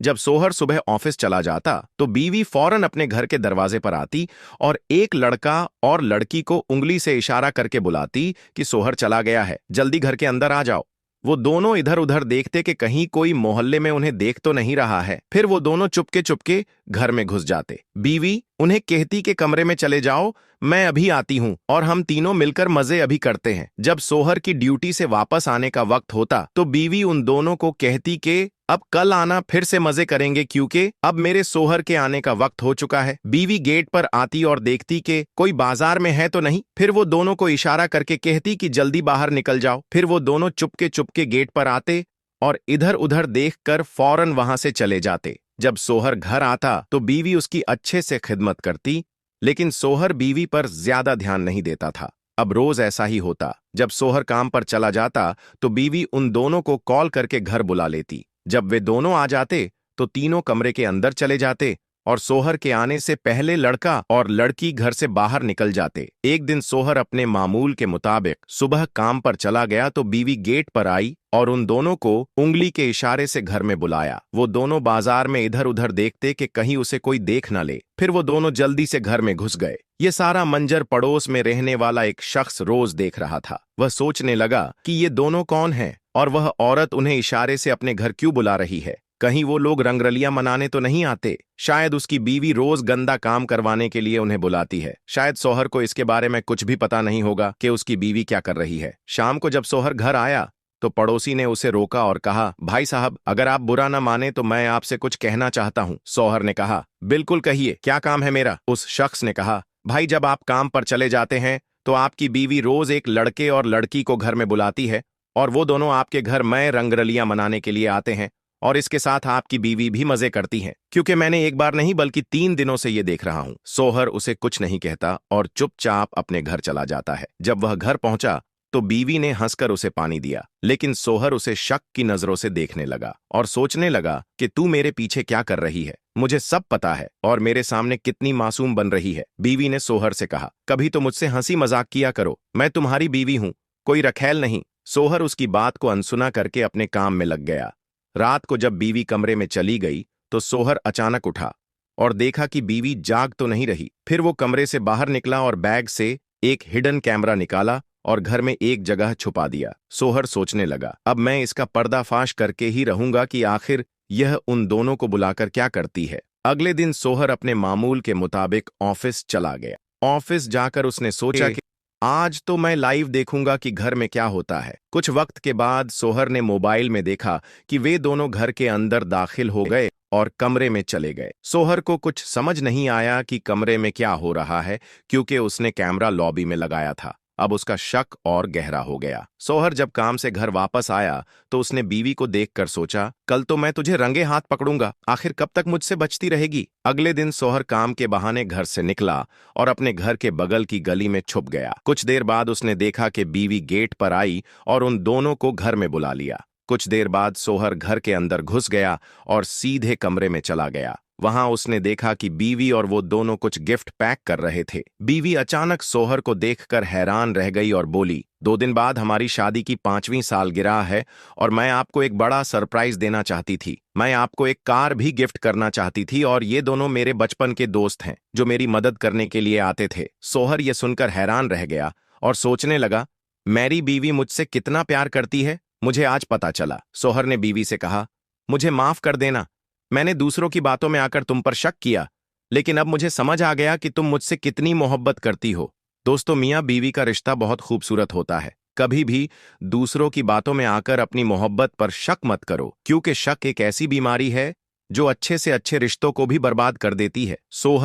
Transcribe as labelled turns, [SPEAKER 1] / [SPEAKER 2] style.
[SPEAKER 1] जब सोहर सुबह ऑफिस चला जाता तो बीवी फौरन अपने घर के दरवाजे पर आती और एक लड़का और लड़की को उंगली से इशारा करके बुलाती कि सोहर चला गया है, जल्दी घर के अंदर आ जाओ। वो दोनों इधर उधर देखते कि कहीं कोई मोहल्ले में उन्हें देख तो नहीं रहा है। फिर वो दोनों चुपके चुपके घर में घुस जाते। बीवी उन्हें कहती कि कमरे में चले जाओ, मैं अभी आती हूँ, और हम तीनों मिलकर मजे अभी करते हैं। जब सोहर की ड्यूटी से वापस आने का वक्त होता तो बीवी उन दोनों को कहती कि अब कल आना, फिर से मजे करेंगे, क्योंकि अब मेरे सोहर के आने का वक्त हो चुका है। बीवी गेट पर आती और देखती कि कोई बाजार में है तो नहीं। फिर वो दोनों को इशारा करके कहती कि जल्दी बाहर निकल जाओ। फिर वो दोनों चुपके चुपके गेट पर आते और इधर उधर देखकर फौरन वहां से चले जाते। जब सोहर घर आता तो बीवी उसकी अच्छे से खिदमत करती, लेकिन सोहर बीवी पर ज्यादा ध्यान नहीं देता था। अब रोज ऐसा ही होता। जब सोहर काम पर चला जाता तो बीवी उन दोनों को कॉल करके घर बुला लेती। जब वे दोनों आ जाते तो तीनों कमरे के अंदर चले जाते और सोहर के आने से पहले लड़का और लड़की घर से बाहर निकल जाते। एक दिन सोहर अपने मामूल के मुताबिक सुबह काम पर चला गया तो बीवी गेट पर आई और उन दोनों को उंगली के इशारे से घर में बुलाया। वो दोनों बाजार में इधर उधर देखते कि कहीं उसे कोई देख न ले। फिर वो दोनों जल्दी से घर में घुस गए। ये सारा मंजर पड़ोस में रहने वाला एक शख्स रोज देख रहा था। वह सोचने लगा कि ये दोनों कौन हैं और वह औरत उन्हें इशारे से अपने घर क्यों बुला रही है। कहीं वो लोग रंगरलियां मनाने तो नहीं आते। शायद उसकी बीवी रोज गंदा काम करवाने के लिए उन्हें बुलाती है। शायद सोहर को इसके बारे में कुछ भी पता नहीं होगा कि उसकी बीवी क्या कर रही है। शाम को जब सोहर घर आया तो पड़ोसी ने उसे रोका और कहा, भाई साहब, अगर आप बुरा ना माने तो मैं आपसे कुछ कहना चाहता हूँ। सोहर ने कहा, बिल्कुल कहिए, क्या काम है मेरा। उस शख्स ने कहा, भाई, जब आप काम पर चले जाते हैं तो आपकी बीवी रोज एक लड़के और लड़की को घर में बुलाती है और वो दोनों आपके घर में रंगरलियां मनाने के लिए आते हैं और इसके साथ आपकी बीवी भी मजे करती हैं, क्योंकि मैंने एक बार नहीं बल्कि 3 दिनों से ये देख रहा हूं। सोहर उसे कुछ नहीं कहता और चुपचाप अपने घर चला जाता है। जब वह घर पहुंचा तो बीवी ने हंसकर उसे पानी दिया, लेकिन सोहर उसे शक की नजरों से देखने लगा और सोचने लगा कि तू मेरे पीछे क्या कर रही है, मुझे सब पता है, और मेरे सामने कितनी मासूम बन रही है। बीवी ने सोहर से कहा, कभी तो मुझसे हंसी मजाक किया करो, मैं तुम्हारी बीवी हूं, कोई रखेल नहीं। सोहर उसकी बात को अनसुना करके अपने काम में लग गया। रात को जब बीवी कमरे में चली गई तो सोहर अचानक उठा और देखा कि बीवी जाग तो नहीं रही। फिर वो कमरे से बाहर निकला और बैग से एक हिडन कैमरा निकाला और घर में एक जगह छुपा दिया। सोहर सोचने लगा, अब मैं इसका पर्दाफाश करके ही रहूंगा कि आखिर यह उन दोनों को बुलाकर क्या करती है। अगले दिन सोहर अपने मामूल के मुताबिक ऑफिस चला गया। ऑफिस जाकर उसने सोचा कि आज तो मैं लाइव देखूंगा कि घर में क्या होता है। कुछ वक्त के बाद सोहर ने मोबाइल में देखा कि वे दोनों घर के अंदर दाखिल हो गए और कमरे में चले गए। सोहर को कुछ समझ नहीं आया कि कमरे में क्या हो रहा है, क्योंकि उसने कैमरा लॉबी में लगाया था। अब उसका शक और गहरा हो गया। सोहर जब काम से घर वापस आया तो उसने बीवी को देखकर सोचा, कल तो मैं तुझे रंगे हाथ पकड़ूंगा, आखिर कब तक मुझसे बचती रहेगी। अगले दिन सोहर काम के बहाने घर से निकला और अपने घर के बगल की गली में छुप गया। कुछ देर बाद उसने देखा कि बीवी गेट पर आई और उन दोनों को घर में बुला लिया। कुछ देर बाद सोहर घर के अंदर घुस गया और सीधे कमरे में चला गया। वहां उसने देखा कि बीवी और वो दोनों कुछ गिफ्ट पैक कर रहे थे। बीवी अचानक सोहर को देखकर हैरान रह गई और बोली, 2 दिन बाद हमारी शादी की 5वीं सालगिरह है और मैं आपको एक बड़ा सरप्राइज देना चाहती थी। मैं आपको एक कार भी गिफ्ट करना चाहती थी और ये दोनों मेरे बचपन के दोस्त हैं जो मेरी मदद करने के लिए आते थे। सोहर ये सुनकर हैरान रह गया और सोचने लगा, मेरी बीवी मुझसे कितना प्यार करती है, मुझे आज पता चला। सोहर ने बीवी से कहा, मुझे माफ कर देना, मैंने दूसरों की बातों में आकर तुम पर शक किया, लेकिन अब मुझे समझ आ गया कि तुम मुझसे कितनी मोहब्बत करती हो। दोस्तों, मियाँ बीवी का रिश्ता बहुत खूबसूरत होता है। कभी भी दूसरों की बातों में आकर अपनी मोहब्बत पर शक मत करो, क्योंकि शक एक ऐसी बीमारी है जो अच्छे से अच्छे रिश्तों को भी बर्बाद कर देती है। सोहर